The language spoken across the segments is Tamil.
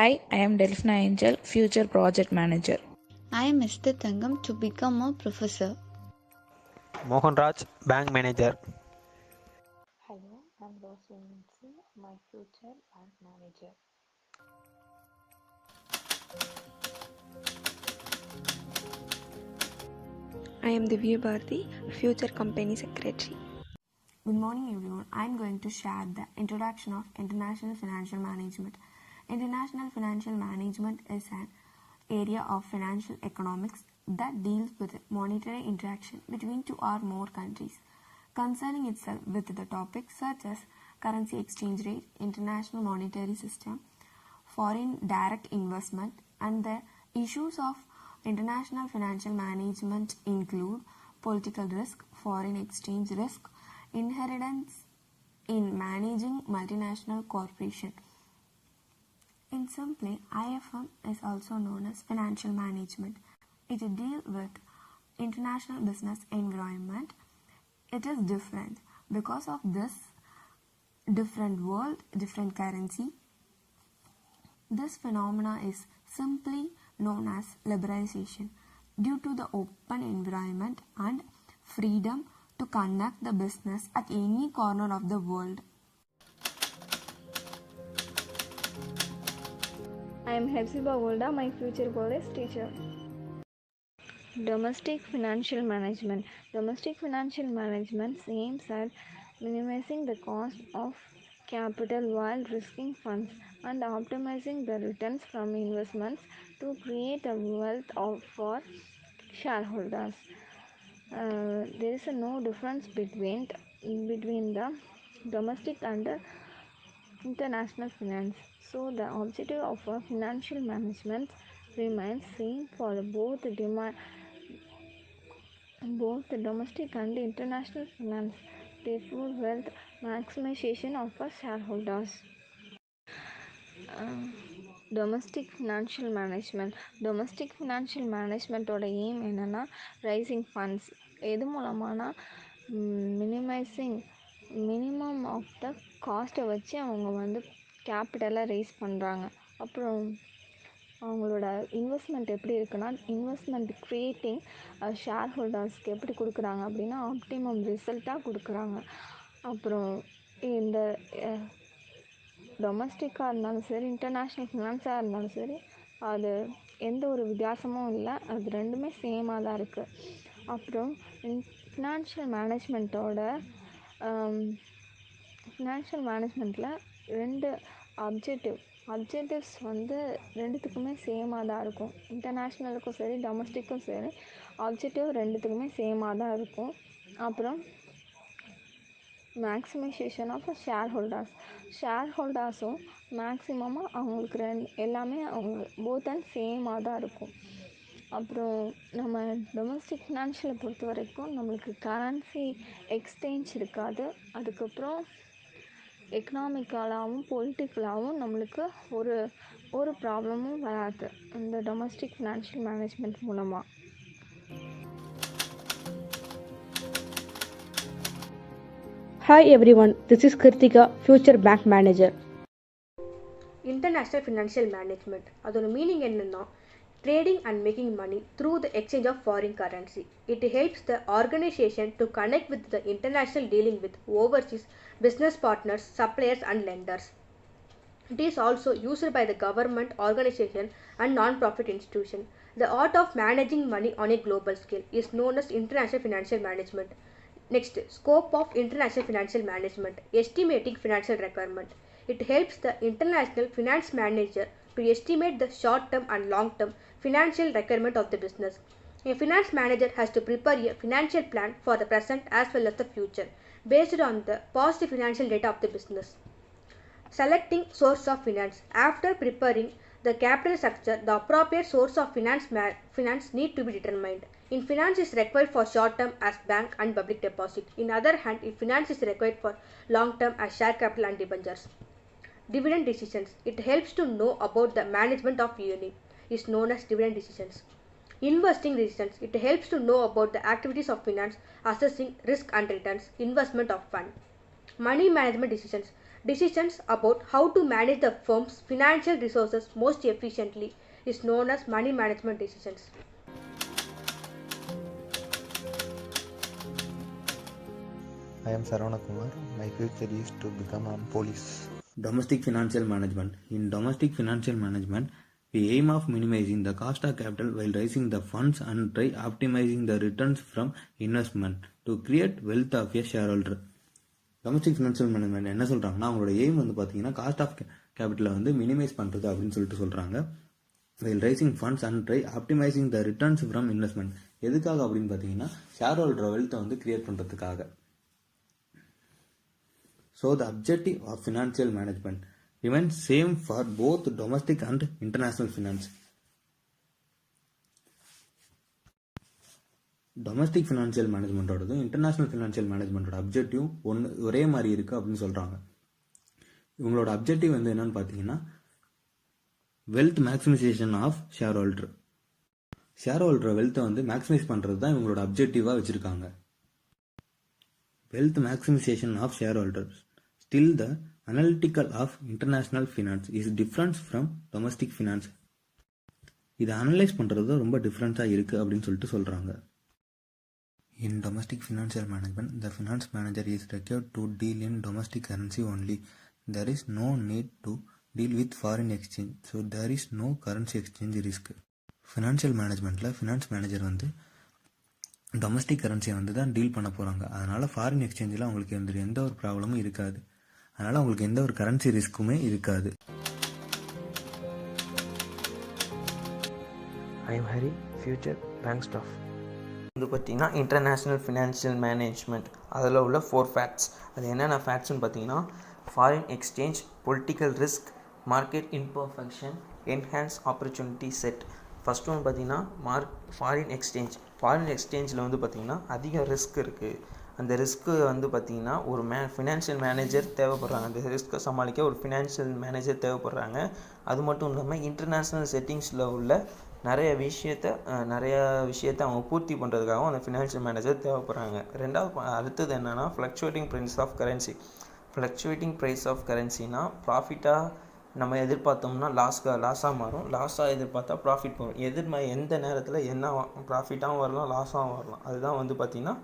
Hi, I am Delphina Angel, Future Project Manager. I am Esther Thangam to become a professor. Mohan Raj, Bank Manager. Hello, I'm Rosie Nancy, my future bank manager. I am Divya Bharti, Future Company Secretary. Good morning everyone. I am going to share the introduction of International Financial Management. International Financial Management is an area of financial economics that deals with monetary interaction between two or more countries, concerning itself with the topics such as currency exchange rate, international monetary system, foreign direct investment, and the issues of international financial management include political risk, foreign exchange risk, inheritance in managing multinational corporation. In simple, IFM is also known as financial management. It deals with international business environment. It is different because of this different world, different currency. This phenomena is simply known as liberalization due to the open environment and freedom to conduct the business at any corner of the world. I am Hepzibah Golda, my future goal is teacher. Domestic financial management. Domestic financial management aims at minimizing the cost of capital while risking funds and optimizing the returns from investments to create a wealth for shareholders. There is no difference between the domestic and international finance. So the objective of financial management remains same for both the domestic and international finance. Therefore, wealth maximization of shareholders. Domestic financial மேனேஜ்மெண்ட்டோட எய்ம் என்னென்னா ரைசிங் ஃபண்ட்ஸ் எது மூலமானா மினிமம் ஆஃப் த காஸ்ட்டை வச்சு அவங்க கேபிட்டலை ரைஸ் பண்ணுறாங்க. அப்புறம் அவங்களோட இன்வெஸ்ட்மெண்ட் எப்படி இருக்குன்னா இன்வெஸ்ட்மெண்ட் க்ரியேட்டிங் ஷேர் ஹோல்டர்ஸ்க்கு எப்படி கொடுக்குறாங்க அப்படின்னா ஆப்டிமம் ரிசல்ட்டாக கொடுக்குறாங்க. அப்புறம் இந்த டொமஸ்டிக்காக இருந்தாலும் சரி இன்டர்நேஷ்னல் ஃபினான்ஸாக இருந்தாலும் சரி அது எந்த ஒரு வித்தியாசமும் இல்லை, அது ரெண்டுமே சேமாக தான் இருக்குது. அப்புறம் ஃபினான்ஷியல் மேனேஜ்மெண்ட்டில் ரெண்டு அப்ஜெக்டிவ்ஸ் ரெண்டுத்துக்குமே சேமாக தான் இருக்கும். இன்டர்நேஷ்னலுக்கும் சரி டொமஸ்டிக்கும் சரி அப்ஜெக்டிவ் ரெண்டுத்துக்குமே சேமாக தான் இருக்கும். அப்புறம் மேக்ஸிமைசேஷன் ஆஃப் ஷேர் ஹோல்டர்ஸும் மேக்ஸிமமாக அவங்களுக்கு எல்லாமே அவங்க போத் அண்ட் சேமாக தான் இருக்கும். அப்புறம் நம்ம டொமஸ்டிக் ஃபினான்ஷியலை பொறுத்த வரைக்கும் நம்மளுக்கு கரன்சி எக்ஸ்சேஞ்ச் இருக்காது. அதுக்கப்புறம் எக்கனாமிக்கலாகவும் பொலிட்டிக்கலாகவும் நம்மளுக்கு ஒரு ப்ராப்ளமும் வராது இந்த டொமஸ்டிக் ஃபினான்ஷியல் மேனேஜ்மெண்ட் மூலமாக. Hi everyone, this is Kirtika, Future Bank Manager. International Financial Management அதோட மீனிங் என்னன்னா trading and making money through the exchange of foreign currency. It helps the organization to connect with the international dealing with overseas business partners, suppliers and lenders. It is also used by the government, organization and non-profit institution. The art of managing money on a global scale is known as international financial management. Next, scope of international financial management, estimating financial requirement. It helps the international finance manager to estimate the short-term and long-term financial requirement of the business. A finance manager has to prepare a financial plan for the present as well as the future based on the past financial data of the business. Selecting source of finance. After preparing the capital structure, the appropriate source of finance need to be determined. In finance is required for short term as bank and public deposit. In other hand, if finance is required for long term as share capital and debentures. Dividend decisions. It helps to know about the management of unit is known as dividend decisions. Investing decisions. It helps to know about the activities of finance, assessing risk and returns, investment of fund. Money management decisions. Decisions about how to manage the firm's financial resources most efficiently is known as money management decisions. I am Saravana Kumar. My future is to become a police. Domestic financial management. In domestic financial management, we aim of minimizing the cost of capital while raising the funds and try optimizing the returns from investment to create wealth of a shareholder. Domestic financial management என்ன சொல்கிறாங்கன்னா, அவங்களோட எய்ம் வந்து பார்த்தீங்கன்னா காஸ்ட் ஆஃப் கேபிட்டலை வந்து மினிமைஸ் பண்ணுறது அப்படின்னு சொல்கிறாங்க. While raising funds and try optimising the returns from investment. எதுக்காக அப்படின்னு பார்த்தீங்கன்னா ஷேர் ஹோல்டர் வெல்த்தை வந்து கிரியேட் பண்ணுறதுக்காக. So the objective of financial management remains same for both domestic and international finance. Domestic financial மேனேஜ்மெண்ட்டோடதும் இன்டர்நேஷ்னல் ஃபினான்ஷியல் மேனேஜ்மெண்ட்டோட அப்ஜெக்டிவ் ஒரே மாதிரி இருக்குது அப்படின்னு சொல்கிறாங்க. இவங்களோட அப்ஜெக்டிவ் வந்து என்னன்னு பார்த்தீங்கன்னா wealth maximisation of share holder. Share holder வெல்த்தை வந்து மேக்ஸிமைஸ் பண்ணுறது தான் இவங்களோட அப்ஜெக்டிவாக வச்சுருக்காங்க. Wealth maximisation of share holders. Still the analytical of international finance is different from domestic finance. இதை அனலைஸ் பண்ணுறது ரொம்ப டிஃப்ரெண்ட்டாக இருக்குது அப்படின்னு சொல்கிறாங்க. In domestic financial management, the finance manager is required to deal in domestic currency only. There is no need to deal with foreign exchange. So there is no currency exchange risk. Financial மேனேஜ்மெண்ட்டில் ஃபினான்ஸ் மேனேஜர் வந்து டொமஸ்டிக் கரன்சியை வந்து தான் டீல் பண்ண போகிறாங்க. அதனால் ஃபாரின் எக்ஸ்சேஞ்சில் அவங்களுக்கு எந்த ஒரு ப்ராப்ளமும் இருக்காது. அதனால் அவங்களுக்கு எந்த ஒரு கரன்சி ரிஸ்க்குமே இருக்காது. I am Hari, future bank staff. வந்து பார்த்திங்கன்னா இன்டர்நேஷ்னல் ஃபினான்ஷியல் மேனேஜ்மெண்ட் அதில் உள்ள 4 ஃபேக்ட்ஸ். அது என்னென்ன ஃபேக்ட்ஸ்னு பார்த்தீங்கன்னா foreign exchange, political risk, market imperfection, enhance opportunity set. First ஒன்று பார்த்தீங்கன்னா ஃபாரின் எக்ஸ்சேஞ்ச். ஃபாரின் எக்ஸ்சேஞ்சில் வந்து பார்த்திங்கன்னா அதிக ரிஸ்க் இருக்குது. அந்த ரிஸ்க்கு வந்து பார்த்திங்கன்னா ஒரு ஃபினான்ஷியல் மேனேஜர் தேவைப்படுறாங்க. அந்த ரிஸ்க்கை சமாளிக்க ஒரு ஃபினான்ஷியல் மேனேஜர் தேவைப்படுறாங்க. அது மட்டும் இல்லாமல் இன்டர்நேஷ்னல் செட்டிங்ஸில் உள்ள நிறைய விஷயத்தை அவங்க பூர்த்தி பண்ணுறதுக்காகவும் அந்த ஃபினான்ஷியல் மேனேஜர் தேவைப்படுறாங்க. அடுத்தது என்னென்னா fluctuating price of currency. Fluctuating price of கரன்சினா ப்ராஃபிட்டாக நம்ம எதிர்பார்த்தோம்னா லாஸாக மாறும், லாஸாக எதிர்பார்த்தா ப்ராஃபிட் வரும். எந்த நேரத்தில் என்ன ப்ராஃபிட்டாகவும் வரலாம், லாஸாகவும் வரலாம். அதுதான் வந்து பார்த்திங்கன்னா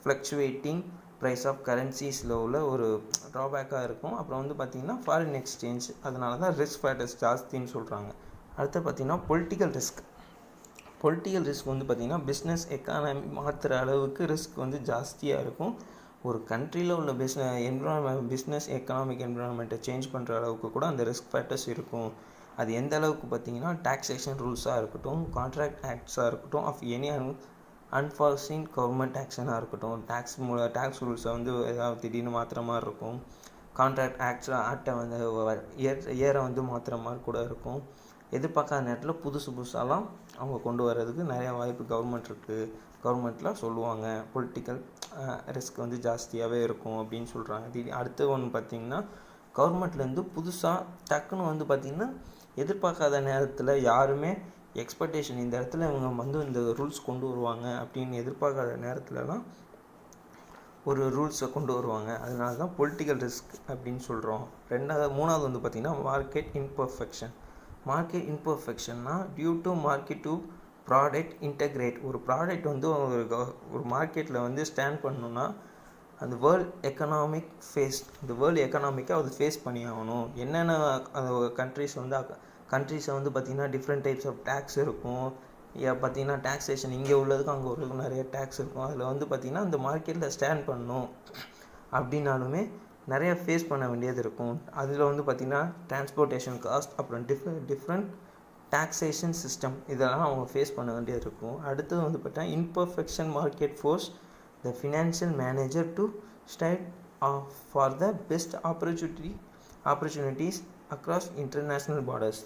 ஃப்ளக்சுவேட்டிங் ப்ரைஸ் ஆஃப் கரன்சிஸில் உள்ள ஒரு ட்ராபேக்காக இருக்கும். அப்புறம் வந்து பார்த்திங்கன்னா ஃபாரின் எக்ஸ்சேஞ்ச், அதனால தான் ரிஸ்க் ஃபேக்டர்ஸ் ஜாஸ்தின்னு சொல்கிறாங்க. அடுத்து பார்த்திங்கன்னா பொலிட்டிக்கல் ரிஸ்க் வந்து பார்த்திங்கன்னா பிஸ்னஸ் எக்கானமி மாற்றுற அளவுக்கு ரிஸ்க் வந்து ஜாஸ்தியாக இருக்கும். ஒரு கண்ட்ரியில் உள்ள பிஸ்னஸ் எக்கனாமிக் என்விரான்மெண்ட்டை சேஞ்ச் பண்ணுற அளவுக்கு கூட அந்த ரிஸ்க் ஃபேக்டர்ஸ் இருக்கும். அது எந்த அளவுக்கு பார்த்திங்கன்னா டாக்ஸேஷன் ரூல்ஸாக இருக்கட்டும், கான்ட்ராக்ட் ஆக்ட்ஸாக இருக்கட்டும், ஆஃப் எனி அன்ஃபார்சீன் கவர்மெண்ட் ஆக்ஷனாக இருக்கட்டும், டேக்ஸ் ரூல்ஸை வந்து ஏதாவது திடீர்னு மாற்றுற மாதிரி இருக்கும், கான்ட்ராக்ட் ஆக்டை வந்து ஏற வந்து மாற்றுற மாதிரி கூட இருக்கும். எதிர்பார்க்காத நேரத்தில் புதுசாலாம் அவங்க கொண்டு வர்றதுக்கு நிறையா வாய்ப்பு கவர்மெண்ட்டில் சொல்லுவாங்க. பொலிட்டிக்கல் ரிஸ்க் வந்து ஜாஸ்தியாகவே இருக்கும் அப்படின்னு சொல்கிறாங்க. அடுத்து ஒன்று பார்த்திங்கன்னா கவர்மெண்ட்லேருந்து புதுசாக டக்குன்னு வந்து பார்த்திங்கன்னா எதிர்பார்க்காத நேரத்தில் யாருமே எக்ஸ்பெக்டேஷன் இந்த இடத்துல இவங்க வந்து இந்த ரூல்ஸ் கொண்டு வருவாங்க அப்படின்னு எதிர்பார்க்காத நேரத்துலலாம் ஒரு ரூல்ஸை கொண்டு வருவாங்க. அதனால தான் பொலிட்டிக்கல் ரிஸ்க் அப்படின்னு சொல்கிறோம். மூணாவது வந்து பார்த்திங்கன்னா மார்க்கெட் இம்பர்ஃபெக்ஷன்னா due to market to product integrate. ஒரு ப்ராடக்ட் வந்து ஒரு மார்க்கெட்டில் வந்து ஸ்டாண்ட் பண்ணணுன்னா அந்த வேர்ல்டு எக்கனாமிக்கை அது ஃபேஸ் பண்ணி ஆகணும். என்னென்ன அந்த கண்ட்ரீஸை வந்து பார்த்திங்கன்னா டிஃப்ரெண்ட் டைப்ஸ் ஆஃப் டேக்ஸ் இருக்கும். பார்த்திங்கன்னா டேக்ஸேஷன் இங்கே உள்ளதுக்கும் அங்கே உள்ளதுக்கும் நிறைய டேக்ஸ் இருக்கும். அதில் வந்து பார்த்திங்கன்னா அந்த மார்க்கெட்டில் ஸ்டாண்ட் பண்ணணும் அப்படின்னாலுமே நிறைய ஃபேஸ் பண்ண வேண்டியது இருக்கும். அதில் வந்து பார்த்திங்கன்னா டிரான்ஸ்போர்ட்டேஷன் காஸ்ட், அப்புறம் டிஃப்ரெண்ட் டாக்ஸேஷன் சிஸ்டம், இதெல்லாம் அவங்க ஃபேஸ் பண்ண வேண்டியது இருக்கும். அடுத்தது வந்து பார்த்தீங்கன்னா imperfection market force the financial manager to strive for the best opportunities across international borders.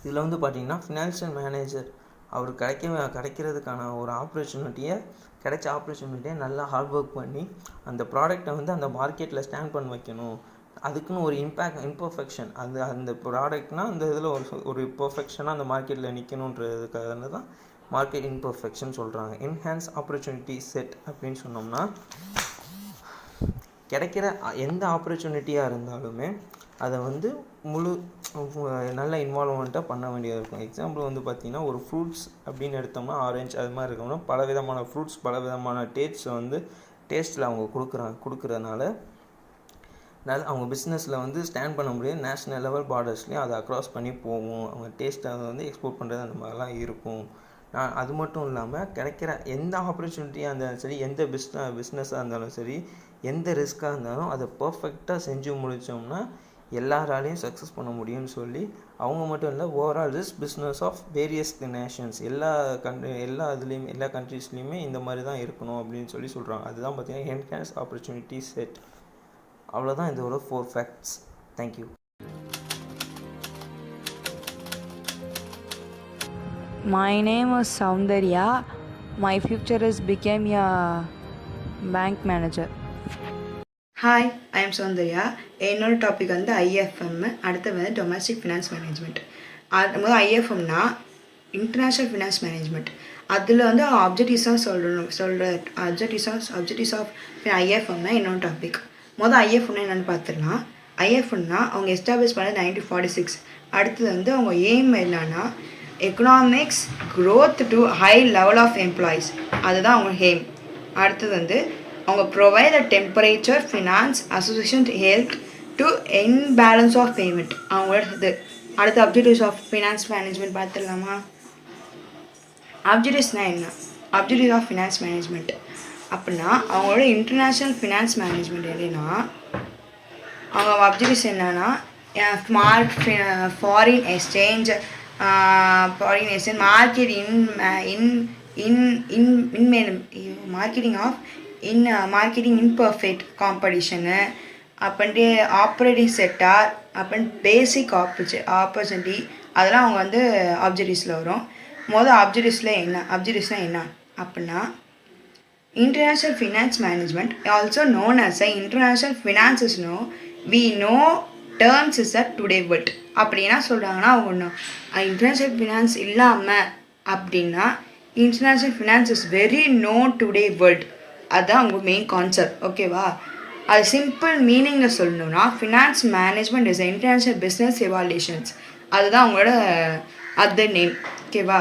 இதில் வந்து பார்த்திங்கன்னா ஃபினான்ஷியல் மேனேஜர் அவர் கிடைக்கிறதுக்கான ஒரு கிடைச்ச ஆப்பர்ச்சுனிட்டியை நல்லா ஹார்ட் ஒர்க் பண்ணி அந்த ப்ராடக்டை வந்து அந்த மார்க்கெட்டில் ஸ்டாண்ட் பண்ண வைக்கணும். அதுக்குன்னு ஒரு இம்பர்ஃபெக்ஷன் அந்த ப்ராடக்ட்னால் அந்த இதில் ஒரு பர்ஃபெக்ஷனாக அந்த மார்க்கெட்டில் நிற்கணுன்றதுக்காக தான் மார்க்கெட் இம்பர்ஃபெக்ஷன் சொல்கிறாங்க. என்ஹான்ஸ் ஆப்பர்ச்சுனிட்டி செட் அப்படின்னு சொன்னோம்னா கிடைக்கிற எந்த ஆப்பர்ச்சுனிட்டியாக இருந்தாலுமே அதை வந்து நல்ல இன்வால்வ்மெண்ட்டாக பண்ண வேண்டியதாக இருக்கும். எக்ஸாம்பிள் வந்து பார்த்திங்கன்னா ஒரு ஃப்ரூட்ஸ் அப்படின்னு எடுத்தோம்னா ஆரஞ்சு அது மாதிரி இருக்கோம்னா பல விதமான ஃப்ரூட்ஸ் பல விதமான டேஸ்ட்டில் அவங்க கொடுக்குறதுனால அவங்க பிஸ்னஸில் வந்து ஸ்டாண்ட் பண்ண முடியாது. நேஷ்னல் லெவல் பார்டர்ஸ்லேயும் அதை அக்ராஸ் பண்ணி போகும். அவங்க டேஸ்ட்டை அதை வந்து எக்ஸ்போர்ட் பண்ணுறது அந்த மாதிரிலாம் இருக்கும். அது மட்டும் இல்லாமல் கிடைக்கிற எந்த ஆப்பர்ச்சுனிட்டியாக இருந்தாலும் சரி, எந்த பிஸ்னஸாக இருந்தாலும் சரி, எந்த ரிஸ்க்காக இருந்தாலும் அதை பர்ஃபெக்டாக செஞ்சு முடித்தோம்னா எல்லாராலையும் சக்ஸஸ் பண்ண முடியும்னு சொல்லி அவங்க மட்டும் இல்லை, overall this business of various nations எல்லா இதுலேயுமே எல்லா கண்ட்ரீஸ்லேயுமே இந்த மாதிரி தான் இருக்கணும் அப்படின்னு சொல்கிறாங்க. அதுதான் பார்த்தீங்கன்னா என்ஹான்ஸ் ஆப்பர்ச்சுனிட்டி செட். அவ்வளோதான் இதோட 4 facts. Thank you. My name is Soundarya. My future is become a bank manager. Hi, I am Soundarya. என்னோட டாபிக் வந்து ஐஎஃப்எம், அடுத்து வந்து டொமஸ்டிக் ஃபினான்ஸ் மேனேஜ்மெண்ட். முதல் ஐஎஃப்எம்னா இன்டர்நேஷ்னல் ஃபினான்ஸ் மேனேஜ்மெண்ட். அதில் வந்து அப்ஜெக்டிவ்ஸ் ஆஃப் ஐஎஃப்எம்னா என்னோட டாபிக். முதல் ஐஎஃப்எம்னா என்னென்னு பார்த்துடலாம். ஐஎஃப்எம்னா அவங்க எஸ்டாப்ளிஷ் பண்ணது 1946. அடுத்தது வந்து அவங்க எய்ம் என்னன்னா economics growth to high level of employees, அதுதான் அவங்க எய்ம். அடுத்தது வந்து அவங்க provide a temperature finance association help to imbalance of payment அவங்களோட இது. அடுத்து அப்ஜெக்டிவ்ஸ் ஆஃப் ஃபினான்ஸ் மேனேஜ்மெண்ட் பார்த்துடலாமா? அப்ஜெக்டிவ்ஸ்னால் என்ன? அப்ஜெக்டிவ் ஆஃப் ஃபினான்ஸ் மேனேஜ்மெண்ட் அப்படின்னா அவங்களோட இன்டர்நேஷ்னல் ஃபினான்ஸ் மேனேஜ்மெண்ட் எப்படின்னா அவங்க அப்ஜெக்டிவ்ஸ் என்னன்னா foreign exchange, market marketing imperfect competition, அப்படின்ட்டு ஆப்ரேட்டிங் செக்டார், அப்புறம் பேசிக் ஆப்பர்ச்சுனிட்டி, அதெல்லாம் அவங்க வந்து அப்ஜெக்டிவ்ஸில் வரும். அப்ஜெக்டிவ்ஸ்னால் என்ன அப்படின்னா international finance management also known as a international finances we know terms is a today world. அப்படி என்ன சொல்கிறாங்கன்னா அவங்க இன்டர்நேஷ்னல் ஃபினான்ஸ் இல்லாமல் அப்படின்னா international finance is very know today world. அதுதான் அவங்க மெயின் கான்செப்ட். ஓகேவா? அது சிம்பிள் மீனிங்கில் சொல்லணும்னா finance management is international business evaluations, அதுதான் அவங்களோட அதர் நேம். ஓகேவா?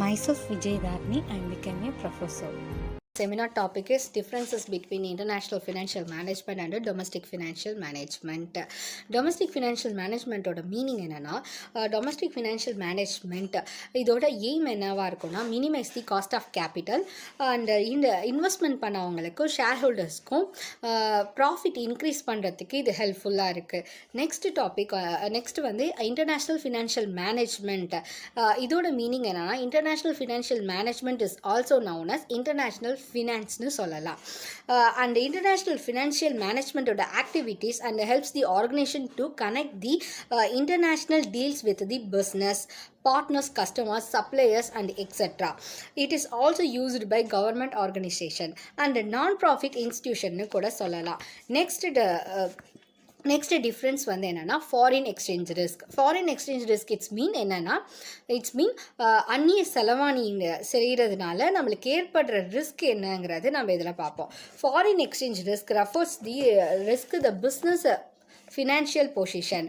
Myself Vijay Dharni, I am becoming a professor. Seminar topic is differences between international financial management and domestic financial management. Domestic financial management ஓட மீனிங் என்னன்னா, டொமஸ்டிக் ஃபினான்ஷியல் மேனேஜ்மெண்ட் இதோட எய்ம் என்னவாக இருக்கும்னா minimise the cost of capital and இந்த இன்வெஸ்ட்மெண்ட் பண்ணவங்களுக்கும் ஷேர் ஹோல்டர்ஸ்க்கும் ப்ராஃபிட் இன்க்ரீஸ் பண்ணுறதுக்கு இது ஹெல்ப்ஃபுல்லாக இருக்குது. நெக்ஸ்ட் வந்து இன்டர்நேஷ்னல் ஃபினான்ஷியல் மேனேஜ்மெண்ட். இதோட மீனிங் என்னன்னா international financial management is also known as international ஃபினான்ஸ்னு சொல்லலாம். அண்ட் இன்டர்நேஷ்னல் ஃபினான்ஷியல் மேனேஜ்மெண்ட்டோட activities and helps the organisation to connect the international deals with the business partners, customers, suppliers and etc. It is also used by government organization and non-profit institution nu kuda sollala. Next difference வந்து என்னென்னா ஃபாரின் எக்ஸ்சேஞ்ச் ரிஸ்க் இட்ஸ் மீன் அந்நிய செலவாணி செய்கிறதுனால நம்மளுக்கு ஏற்படுற ரிஸ்க் என்னங்கிறது நம்ம இதில் பார்ப்போம். Foreign exchange risk refers the risk the business financial position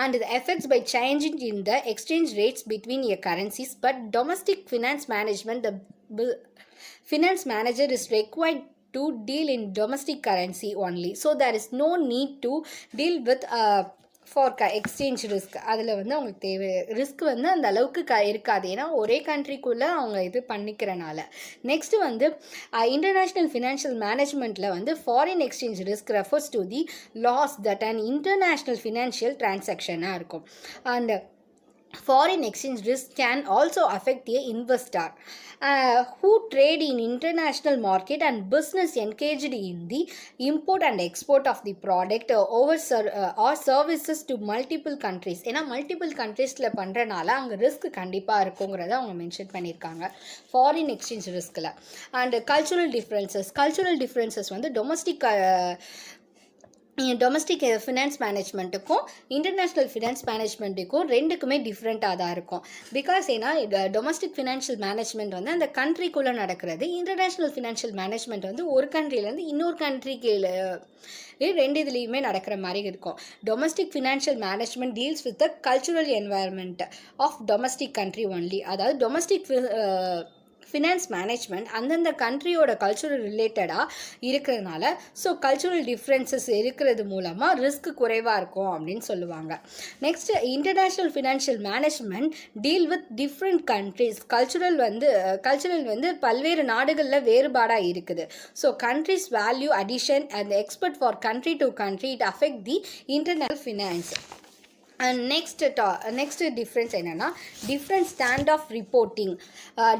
and the effects by changing in the exchange rates between your currencies. But domestic finance management, the finance manager is required to deal in domestic currency only, so there is no need to deal with exchange risk. அதில் வந்து அவங்களுக்கு தேவை ரிஸ்க் வந்து அந்த அளவுக்கு இருக்காது, ஏன்னா ஒரே கண்ட்ரிக்குள்ளே அவங்க இது பண்ணிக்கிறனால. நெக்ஸ்ட்டு வந்து இன்டர்நேஷ்னல் ஃபினான்ஷியல் மேனேஜ்மெண்ட்டில் வந்து foreign exchange risk refers to the loss that and international financial டிரான்சாக்ஷனாக இருக்கும். And foreign exchange risk can also affect the investor who trade in international market and business engaged in the import and export of the product or services to multiple countries. ஏன்னா மல்டிபிள் கண்ட்ரீஸில் பண்ணுறனால அங்கே ரிஸ்க் கண்டிப்பாக இருக்குங்கிறத அவங்க மென்ஷன் பண்ணியிருக்காங்க ஃபாரின் எக்ஸ்சேஞ்ச் ரிஸ்கில். அண்ட் கல்ச்சுரல் டிஃப்ரென்சஸ் வந்து டொமஸ்டிக் டொமஸ்டிக் ஃபினான்ஸ் மேனேஜ்மெண்ட்டுக்கும் இன்டர்நேஷ்னல் ஃபினான்ஸ் மேனேஜ்மெண்ட்டுக்கும் ரெண்டுக்குமே டிஃப்ரெண்ட்டாக தான் இருக்கும். பிகாஸ் ஏன்னா டொமஸ்டிக் ஃபினான்ஷியல் மேனேஜ்மெண்ட் வந்து அந்த கண்ட்ரிக்குள்ளே நடக்கிறது, இன்டர்நேஷ்னல் ஃபினான்ஷியல் மேனேஜ்மெண்ட் வந்து ஒரு கண்ட்ரிலேருந்து இன்னொரு கண்ட்ரிக்கு ரெண்டு இதுலேயுமே நடக்கிற மாதிரி இருக்கும். Domestic financial management deals with the cultural environment of domestic country only. அதாவது டொமஸ்டிக் ஃபினான்ஸ் மேனேஜ்மெண்ட் அந்தந்த கண்ட்ரியோட கல்ச்சுரல் ரிலேட்டடாக இருக்கிறதுனால ஸோ கல்ச்சுரல் டிஃப்ரென்சஸ் இருக்கிறது மூலமாக ரிஸ்க் குறைவாக இருக்கும் அப்படின்னு சொல்லுவாங்க. Next international financial management deal with different countries. Cultural வந்து பல்வேறு நாடுகளில் வேறுபாடாக இருக்குது. So countries value addition and expert for country to country it affect the international finance. And next difference என்னன்னா different stand of reporting.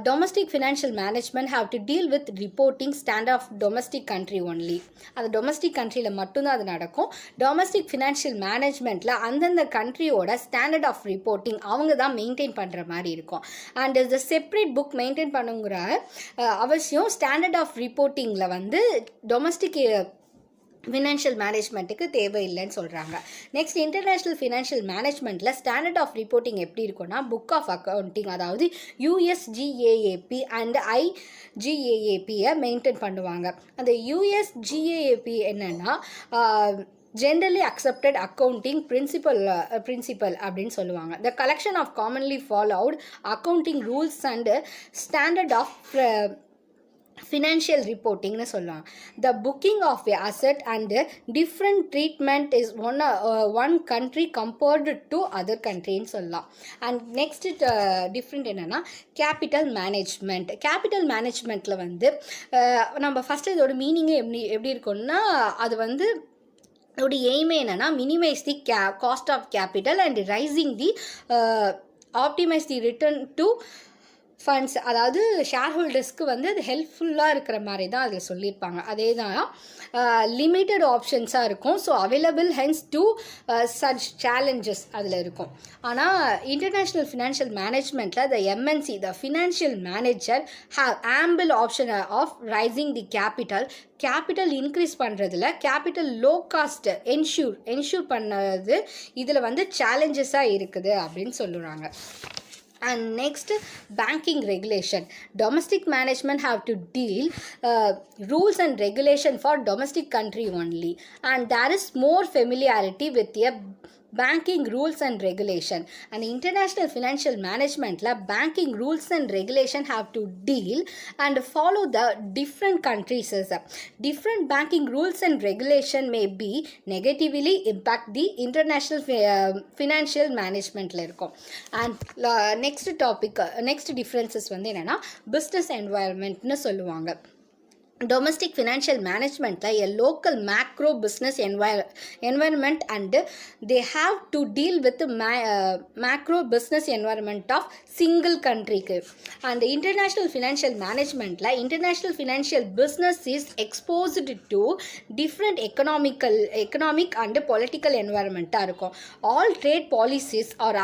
Domestic financial management have to deal with reporting stand of domestic country only. அது domestic countryல மட்டும்தான் அது நடக்கும். Domestic financial managementல அந்தந்த கண்ட்ரியோட ஸ்டாண்டர்ட் ஆஃப் ரிப்போர்ட்டிங் அவங்க தான் மெயின்டைன் பண்ணுற மாதிரி இருக்கும். அண்ட் இது செப்பரேட் புக் மெயின்டைன் பண்ணுங்கிற அவசியம் ஸ்டாண்டர்ட் ஆஃப் ரிப்போர்ட்டிங்கில் வந்து டொமஸ்டிக் ஃபினான்ஷியல் மேனேஜ்மெண்ட்டுக்கு தேவையில்லைன்னு சொல்கிறாங்க. நெக்ஸ்ட் இன்டர்நேஷ்னல் ஃபினான்ஷியல் மேனேஜ்மெண்ட்டில் ஸ்டாண்டர்ட் ஆஃப் ரிப்போர்ட்டிங் எப்படி இருக்குன்னா புக் ஆஃப் அக்கௌண்டிங் அதாவது USGAAP அண்ட் IGAAPயை மெயின்டைன் பண்ணுவாங்க. அந்த USGAAP என்னென்னா ஜென்ரலி அக்செப்டட் அக்கௌண்டிங் பிரின்சிபல் அப்படின்னு சொல்லுவாங்க. The collection of commonly followed accounting rules and standard of financial ரிப்போர்ட்டிங்னு சொல்லுவாங்க. The booking of a asset and different treatment is one country compared to other கண்ட்ரின்னு சொல்லலாம். அண்ட் நெக்ஸ்ட் டிஃப்ரெண்ட் என்னென்னா கேபிட்டல் மேனேஜ்மெண்ட்டில் வந்து நம்ம ஃபஸ்ட்டு இதோட மீனிங்கே எப்படி இருக்குன்னா அது வந்து அதோட எய்மே என்னென்னா minimise the cost of capital and raising the optimise the return to funds. அதாவது ஷேர் ஹோல்டர்ஸ்க்கு வந்து அது ஹெல்ப்ஃபுல்லாக இருக்கிற மாதிரி தான் அதில் சொல்லியிருப்பாங்க. அதே தான் லிமிட்டட் ஆப்ஷன்ஸாக இருக்கும். So available hence to such challenges அதில் இருக்கும். ஆனால் இன்டர்நேஷ்னல் ஃபினான்ஷியல் மேனேஜ்மெண்ட்டில் the MNC the financial manager have ample option of raising the capital increase பண்ணுறதுல கேபிட்டல் லோ காஸ்ட் என்ஷூர் பண்ணது இதில் வந்து சேலஞ்சஸாக இருக்குது அப்படின்னு சொல்லுறாங்க. And next, banking regulation. Domestic management have to deal rules and regulation for domestic country only, and there is more familiarity with a banking rules and regulation. And international financial management la banking rules and regulation have to deal and follow the different countries. Different banking rules and regulation may be negatively impact the international financial management la irukum. And next differences வந்து என்னன்னா business environment னு சொல்லுவாங்க. Domestic financial management a local macro business environment and they have to deal with the macro business environment of single country. And the international financial management international financial business is exposed to different economic and political environment. All trade policies are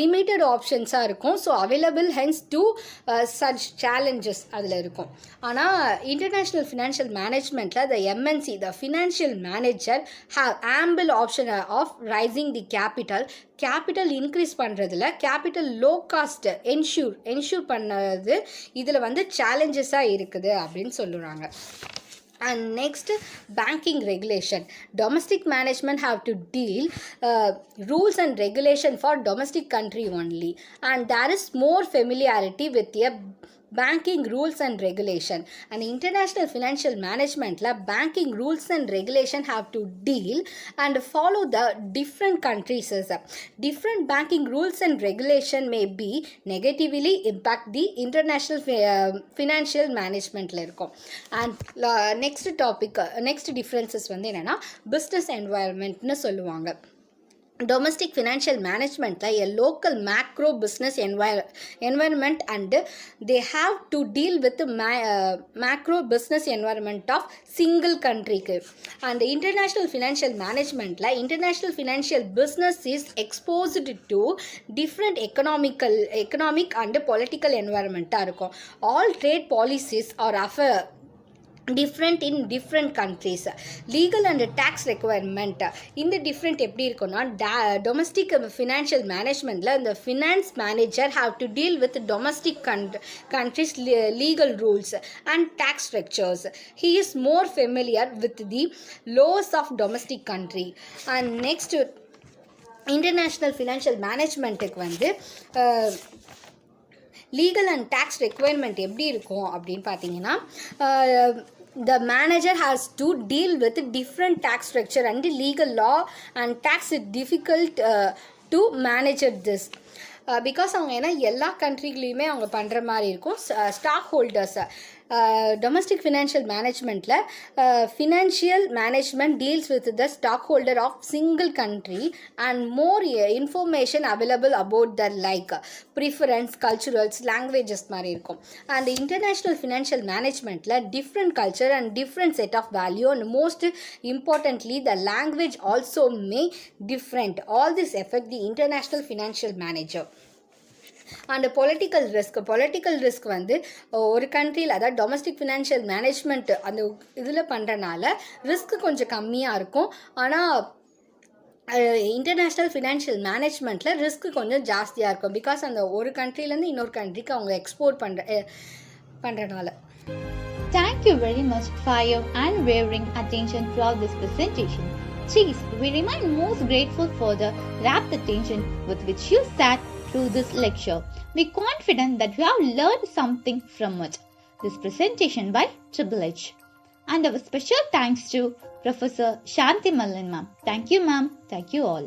limited options இருக்கும். So available hence to such challenges அதில் இருக்கும். ஆனால் international financial management the MNC the financial manager have ample option of rising the capital increase பண்ணுறதுல capital low cost ensure பண்ணது இதில் வந்து challenges-ஆக இருக்குது அப்படின்னு சொல்லுறாங்க. And next, banking regulation. Domestic management have to deal rules and regulation for domestic country only, and there is more familiarity with a banking rules and regulation. And international financial management la banking rules and regulation have to deal and follow the different countries. Different banking rules and regulation may be negatively impact the international financial management la irukum. And next differences வந்து என்னன்னா business environment னு சொல்லுவாங்க. Domestic financial management a local macro business environment and they have to deal with the macro business environment of single country. And the international financial management international financial business is exposed to different economic and political environment. All trade policies are different in different countries. Legal and tax requirement இந்த different எப்படி இருக்கும்னா domestic financial managementல the finance manager have to deal with domestic countries legal rules and tax structures. He is more familiar with the laws of domestic country. And next international financial managementக்கு வந்து லீகல் அண்ட் டேக்ஸ் ரெக்குவயர்மெண்ட் எப்படி இருக்கும் அப்படின்னு பார்த்தீங்கன்னா the manager has to deal with different tax structure and legal law and tax is difficult to manage this because அவங்க ஏன்னா எல்லா கண்ட்ரிலையுமே அவங்க பண்ணுற மாதிரி இருக்கும். ஸ்டாக் ஹோல்டர்ஸ் டொமஸ்டிக் ஃபினான்ஷியல் மேனேஜ்மெண்ட்டில் financial management deals with the stock holder of single country and more information available about the like preference culturals languages மாதிரி இருக்கும். அண்ட் இன்டர்நேஷ்னல் ஃபினான்ஷியல் மேனேஜ்மெண்ட்டில் different culture and different set of value and most importantly the language also may different. All this affect the international financial manager. And political risk வந்து ஒரு கண்ட்ரியில் அதாவது டொமஸ்டிக் ஃபினான்ஷியல் மேனேஜ்மெண்ட் அந்த இதில் பண்ணுறனால ரிஸ்க் கொஞ்சம் கம்மியாக இருக்கும். ஆனால் இன்டர்நேஷ்னல் ஃபினான்ஷியல் மேனேஜ்மெண்ட்டில் ரிஸ்க் கொஞ்சம் ஜாஸ்தியாக இருக்கும். பிகாஸ் அந்த ஒரு கண்ட்ரிலேருந்து இன்னொரு கண்ட்ரிக்கு அவங்க எக்ஸ்போர்ட் பண்ணுறனால. Thank you very much for your unwavering attention throughout this presentation. Cheers, we remain most grateful for the rapt attention with which you sat through this lecture. We are confident that you have learned something from it. This presentation by Triple H. And our special thanks to Professor Shanti Mallan ma'am. Thank you ma'am. Thank you all.